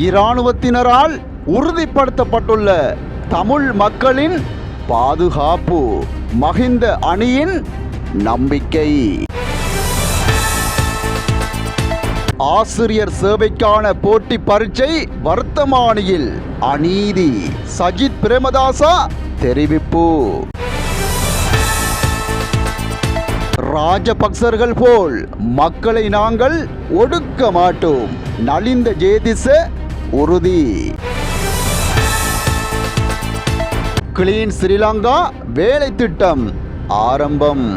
இராணுவத்தினரால் உறுதிப்படுத்தப்பட்டுள்ள தமிழ் மக்களின் பாதுகாப்பு மஹிந்த அணியின் நம்பிக்கை. ஆசிரியர் சேவைக்கான போட்டி பரீட்சை வர்த்தமானியில் அநீதி, சஜித் பிரேமதாசா தெரிவிப்பு. ராஜபக்சர்கள் போல் மக்களை நாங்கள் ஒடுக்க மாட்டோம், நலிந்த ஜேதிச உறுதி. கிளீன் ஸ்ரீலங்கா வேலை திட்டம் ஆரம்பம்.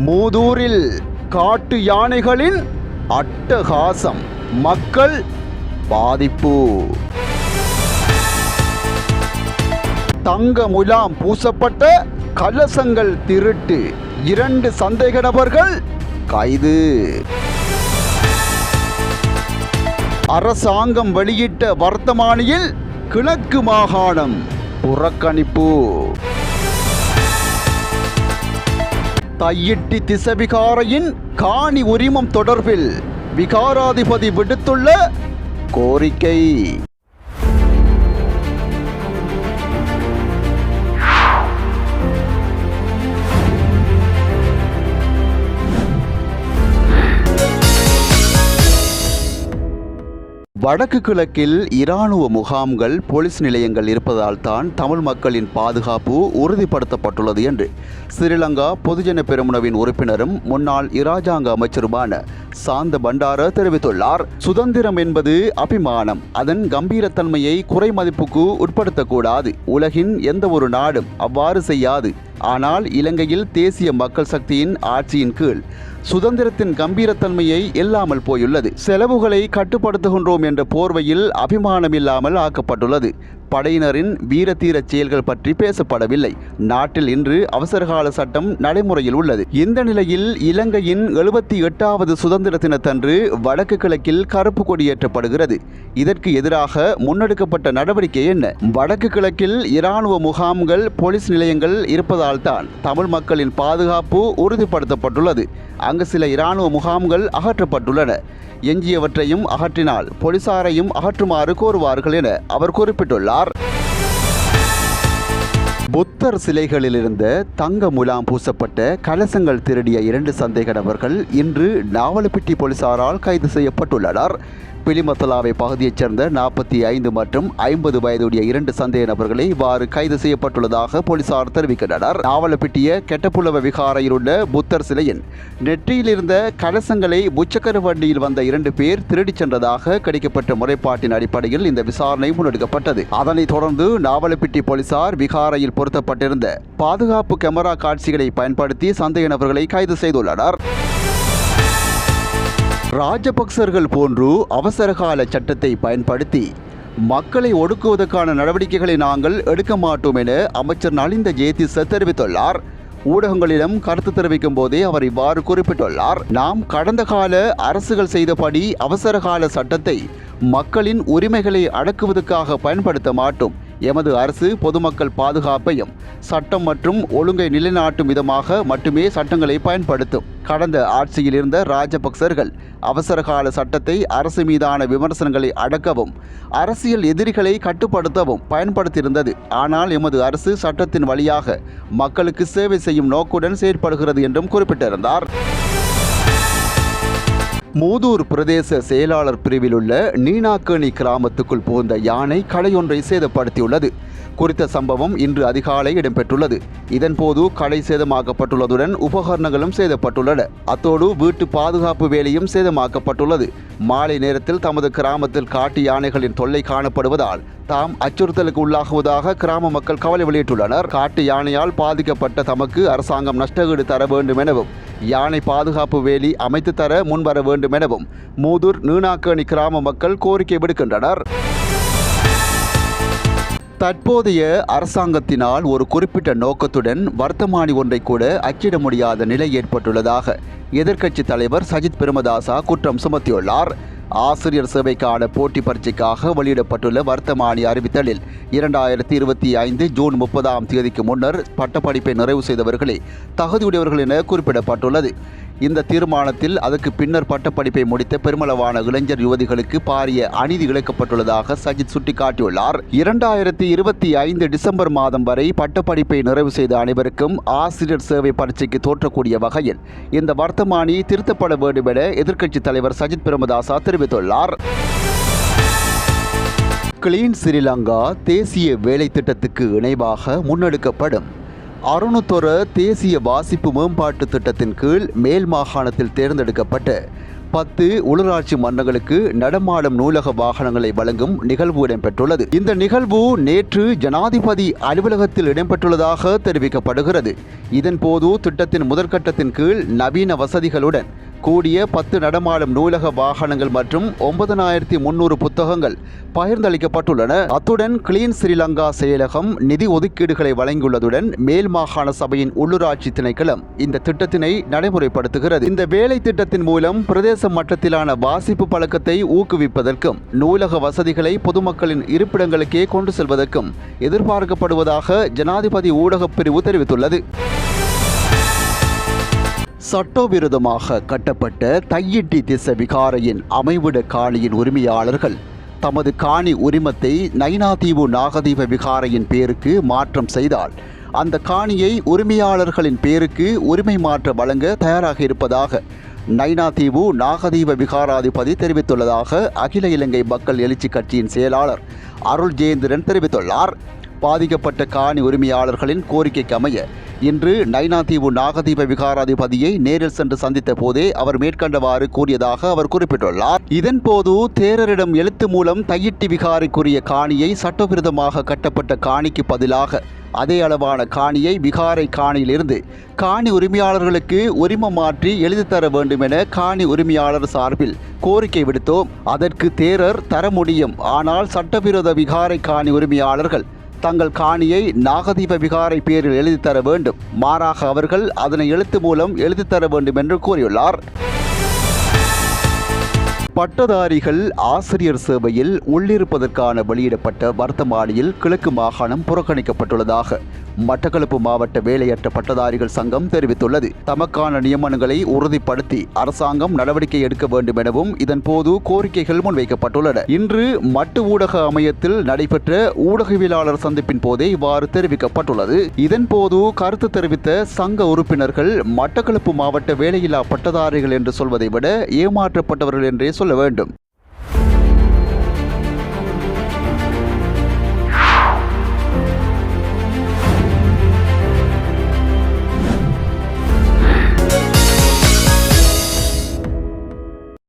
மூதூரில் காட்டு யானைகளின் அட்டகாசம், மக்கள் பாதிப்பு. தங்க முலாம் பூசப்பட்ட கலசங்கள் திருட்டு, 2 சந்தேக நபர்கள் கைது. அரசாங்கம் வெளியிட்ட வர்த்தமானியில் கிழக்கு மாகாணம் புறக்கணிப்பு. தையிட்டி திசவிகாரையின் காணி உரிமம் தொடர்பில் விகாராதிபதி விடுத்துள்ள கோரிக்கை. வடக்கு கிழக்கில் இராணுவ முகாம்கள், போலீஸ் நிலையங்கள் இருப்பதால் தான் தமிழ் மக்களின் பாதுகாப்பு உறுதிப்படுத்தப்பட்டுள்ளது என்று ஸ்ரீலங்கா பொதுஜன பெரமுனவின் உறுப்பினரும் முன்னாள் இராஜாங்க அமைச்சருமான சாந்த பண்டார தெரிவித்துள்ளார். சுதந்திரம் என்பது அபிமானம், அதன் கம்பீரத்தன்மையை குறைமதிப்புக்கு உட்படுத்தக்கூடாது. உலகின் எந்த ஒரு நாடும் அவ்வாறு செய்யாது. ஆனால் இலங்கையில் தேசிய மக்கள் சக்தியின் ஆட்சியின் கீழ் சுதந்திரத்தின் கம்பீரத்தன்மையை இல்லாமல் போயுள்ளது. செலவுகளை கட்டுப்படுத்துகின்றோம் என்ற போர்வையில் அபிமானம் இல்லாமல் ஆக்கப்பட்டுள்ளது. படையினரின் வீரதீர செயல்கள் பற்றி பேசப்படவில்லை. நாட்டில் இன்று அவசரகால சட்டம் நடைமுறையில் உள்ளது. இந்த நிலையில் இலங்கையின் 78வது சுதந்திர தினத்தன்று வடக்கு கிழக்கில் கருப்பு கொடியேற்றப்படுகிறது. இதற்கு எதிராக முன்னெடுக்கப்பட்ட நடவடிக்கை என்ன? வடக்கு கிழக்கில் இராணுவ முகாம்கள், போலீஸ் நிலையங்கள் இருப்பதால் தான் தமிழ் மக்களின் பாதுகாப்பு உறுதிப்படுத்தப்பட்டுள்ளது. அங்கு சில இராணுவ முகாம்கள் அகற்றப்பட்டுள்ளன. எஞ்சியவற்றையும் அகற்றினால் போலீசாரையும் அகற்றுமாறு கோருவார்கள் என அவர் குறிப்பிட்டுள்ளார். புத்தர் சிலைகளில் இருந்த தங்க முலாம் பூசப்பட்ட கலசங்கள் திருடிய 2 சந்தேக நபர்கள் இன்று நாவலப்பிட்டி போலீசாரால் கைது செய்யப்பட்டுள்ளனர். பிலிமத்தலாவை பகுதியைச் சேர்ந்த 45 மற்றும் 50 வயதுடைய 2 சந்தேக நபர்களை இவ்வாறு கைது செய்யப்பட்டுள்ளதாக போலீசார் தெரிவிக்கின்றனர். நாவலப்பிட்டிய கெட்டப்புலவ விகாரையில் உள்ள புத்தர் சிலையின் நெற்றியில் இருந்த கலசங்களை முச்சக்கர வண்டியில் வந்த 2 பேர் திருடிச் சென்றதாக கிடைக்கப்பட்ட முறைப்பாட்டின் அடிப்படையில் இந்த விசாரணை முன்னெடுக்கப்பட்டது. அதனைத் தொடர்ந்து நாவலப்பிட்டி போலீசார் விகாரையில் பொருத்தப்பட்டிருந்த பாதுகாப்பு கேமரா காட்சிகளை பயன்படுத்தி சந்தேக நபர்களை கைது செய்துள்ளனர். ராஜபக்சர்கள் போன்று அவசரகால சட்டத்தை பயன்படுத்தி மக்களை ஒடுக்குவதற்கான நடவடிக்கைகளை நாங்கள் எடுக்க மாட்டோம் என அமைச்சர் நலிந்த ஜேதிச தெரிவித்துள்ளார். ஊடகங்களிடம் கருத்து தெரிவிக்கும் போதே அவர் இவ்வாறு குறிப்பிட்டுள்ளார். நாம் கடந்த கால அரசுகள் செய்தபடி அவசரகால சட்டத்தை மக்களின் உரிமைகளை அடக்குவதற்காக பயன்படுத்த மாட்டோம். எமது அரசு பொதுமக்கள் பாதுகாப்பையும் சட்டம் மற்றும் ஒழுங்கை நிலைநாட்டும் விதமாக மட்டுமே சட்டங்களை பயன்படுத்தும். கடந்த ஆட்சியில் இருந்த ராஜபக்சர்கள் அவசரகால சட்டத்தை அரசு மீதான விமர்சனங்களை அடக்கவும் அரசியல் எதிரிகளை கட்டுப்படுத்தவும் பயன்படுத்தியிருந்தது. ஆனால் எமது அரசு சட்டத்தின் வழியாக மக்களுக்கு சேவை செய்யும் நோக்குடன் செயற்படுகிறது என்றும் குறிப்பிட்டிருந்தார். மூதூர் பிரதேச செயலாளர் பிரிவில் உள்ள நீனாக்கேணி கிராமத்துக்குள் புகுந்த யானை கடையொன்றை சேதப்படுத்தியுள்ளது. குறித்த சம்பவம் இன்று அதிகாலை இடம்பெற்றுள்ளது. இதன்போது கடை சேதமாக்கப்பட்டுள்ளதுடன் உபகரணங்களும் சேதப்பட்டுள்ளன. அத்தோடு வீட்டு பாதுகாப்பு வேலையும் சேதமாக்கப்பட்டுள்ளது. மாலை நேரத்தில் தமது கிராமத்தில் காட்டு யானைகளின் தொல்லை காணப்படுவதால் தாம் அச்சுறுத்தலுக்கு உள்ளாகுவதாக கிராம மக்கள் கவலை வெளியிட்டுள்ளனர். காட்டு யானையால் பாதிக்கப்பட்ட தமக்கு அரசாங்கம் நஷ்டஈடு தர வேண்டும் எனவும் யானை பாதுகாப்பு வேலி அமைத்து தர முன்வர வேண்டும் எனவும் மூதூர் நீனாக்கேணி கிராம மக்கள் கோரிக்கை விடுக்கின்றனர். தற்போதைய அரசாங்கத்தினால் ஒரு குறிப்பிட்ட நோக்கத்துடன் வர்த்தமானி ஒன்றை கூட அச்சிட முடியாத நிலை ஏற்பட்டுள்ளதாக எதிர்க்கட்சி தலைவர் சஜித் பிரேமதாசா குற்றம் சுமத்தியுள்ளார். ஆசிரியர் சேவைக்கான போட்டி பரீட்சைக்காக வெளியிடப்பட்டுள்ள வர்த்தமானி அறிவித்தலில் 2025 ஜூன் 30ஆம் தேதிக்கு முன்னர் பட்டப்படிப்பை நிறைவு செய்தவர்களே தகுதியுடையவர்கள் என குறிப்பிடப்பட்டுள்ளது. இந்த தீர்மானத்தில் அதற்கு பின்னர் பட்டப்படிப்பை முடித்த பெருமளவான இளைஞர் யுவதிகளுக்கு பாரிய அநீதி இழைக்கப்பட்டுள்ளதாக சஜித் சுட்டிக்காட்டியுள்ளார். 2025 டிசம்பர் மாதம் வரை பட்டப்படிப்பை நிறைவு செய்த அனைவருக்கும் ஆசிரியர் சேவை பரீட்சைக்கு தோற்றக்கூடிய வகையில் இந்த வர்த்தமானி திருத்தப்பட வேண்டும் என எதிர்க்கட்சித் தலைவர் சஜித் பிரேமதாச தெரிவித்துள்ளார். கிளீன் ஸ்ரீலங்கா தேசிய வேலை திட்டத்துக்கு இணைவாக முன்னெடுக்கப்படும் அருணுத்தொர தேசிய வாசிப்பு மேம்பாட்டு திட்டத்தின் கீழ் மேல் மாகாணத்தில் தேர்ந்தெடுக்கப்பட்ட 10 உள்ளூராட்சி மன்றங்களுக்கு நடமாடும் நூலக வாகனங்களை வழங்கும் நிகழ்வு இடம்பெற்றுள்ளது. இந்த நிகழ்வு நேற்று ஜனாதிபதி அலுவலகத்தில் இடம்பெற்றுள்ளதாக தெரிவிக்கப்படுகிறது. இதன்போது திட்டத்தின் முதற்கட்டத்தின் கீழ் நவீன வசதிகளுடன் கூடிய 10 நடமாடும் நூலக வாகனங்கள் மற்றும் 9300 புத்தகங்கள் பகிர்ந்தளிக்கப்பட்டுள்ளன. அத்துடன் கிளீன் ஸ்ரீலங்கா செயலகம் நிதி ஒதுக்கீடுகளை வழங்கியுள்ளதுடன் மேல் மாகாண சபையின் உள்ளூராட்சி திணைக்களம் இந்த திட்டத்தினை நடைமுறைப்படுத்துகிறது. இந்த வேலை திட்டத்தின் மூலம் பிரதேச மட்டத்திலான வாசிப்பு பழக்கத்தை ஊக்குவிப்பதற்கும் நூலக வசதிகளை பொதுமக்களின் இருப்பிடங்களுக்கே கொண்டு செல்வதற்கும் எதிர்பார்க்கப்படுவதாக ஜனாதிபதி ஊடகப் பிரிவு தெரிவித்துள்ளது. சட்டவிரோதமாக கட்டப்பட்ட தையிட்டி திஸ்ஸ விகாரையின் அமைவிட காணியின் உரிமையாளர்கள் தமது காணி உரிமத்தை நைனாதீவு நாகதீப விகாரையின் பேருக்கு மாற்றம் செய்தால் அந்த காணியை உரிமையாளர்களின் பேருக்கு உரிமை மாற்ற வழங்க தயாராக இருப்பதாக நைனாதீவு நாகதீப விகாராதிபதி தெரிவித்துள்ளதாக அகில இலங்கை மக்கள் எழுச்சி கட்சியின் செயலாளர் அருள் ஜெயேந்திரன் தெரிவித்துள்ளார். பாதிக்கப்பட்ட காணி உரிமையாளர்களின் கோரிக்கைக்கு அமைய இன்று நைனாதீவு நாகதீப விகாராதிபதியை நேரில் சென்று சந்தித்த போதே அவர் மேற்கண்டவாறு கூறியதாக அவர் குறிப்பிட்டுள்ளார். இதன்போது தேரரிடம் எழுத்து மூலம் தையிட்டி விகாரைக்குரிய காணியை சட்டவிரோதமாக கட்டப்பட்ட காணிக்கு பதிலாக அதே அளவான காணியை விகாரை காணியிலிருந்து காணி உரிமையாளர்களுக்கு உரிமம் மாற்றி எழுதி தர வேண்டும் என காணி உரிமையாளர் சார்பில் கோரிக்கை விடுத்தோம். அதற்கு தேரர் தர முடியும், ஆனால் சட்டவிரோத விகாரை காணி உரிமையாளர்கள் தங்கள் காணியை நாகதீப விகாரை பேரில் எழுதி தர வேண்டும், மாறாக அவர்கள் அதனை எழுத்து மூலம் எழுதி தர வேண்டும் என்று கூறியுள்ளார். பட்டதாரிகள் ஆசிரியர் சேவையில் உள்ளிருப்பதற்கான வெளியிடப்பட்ட வர்த்தமானியில் கிழக்கு மாகாணம் புறக்கணிக்கப்பட்டுள்ளதாக மட்டக்களப்பு மாவட்ட வேலையற்ற பட்டதாரிகள் சங்கம் தெரிவித்துள்ளது. தமக்கான நியமனங்களை உறுதிப்படுத்தி அரசாங்கம் நடவடிக்கை எடுக்க வேண்டும் எனவும் இதன்போது கோரிக்கைகள் முன்வைக்கப்பட்டுள்ளன. இன்று மட்டு ஊடக அமையத்தில் நடைபெற்ற ஊடகவியலாளர் சந்திப்பின் போதே இவ்வாறு தெரிவிக்கப்பட்டுள்ளது. இதன்போது கருத்து தெரிவித்த சங்க உறுப்பினர்கள் மட்டக்களப்பு மாவட்ட வேலையில்லா பட்டதாரிகள் என்று சொல்வதை விட ஏமாற்றப்பட்டவர்கள் என்றே சொல்ல வேண்டும்.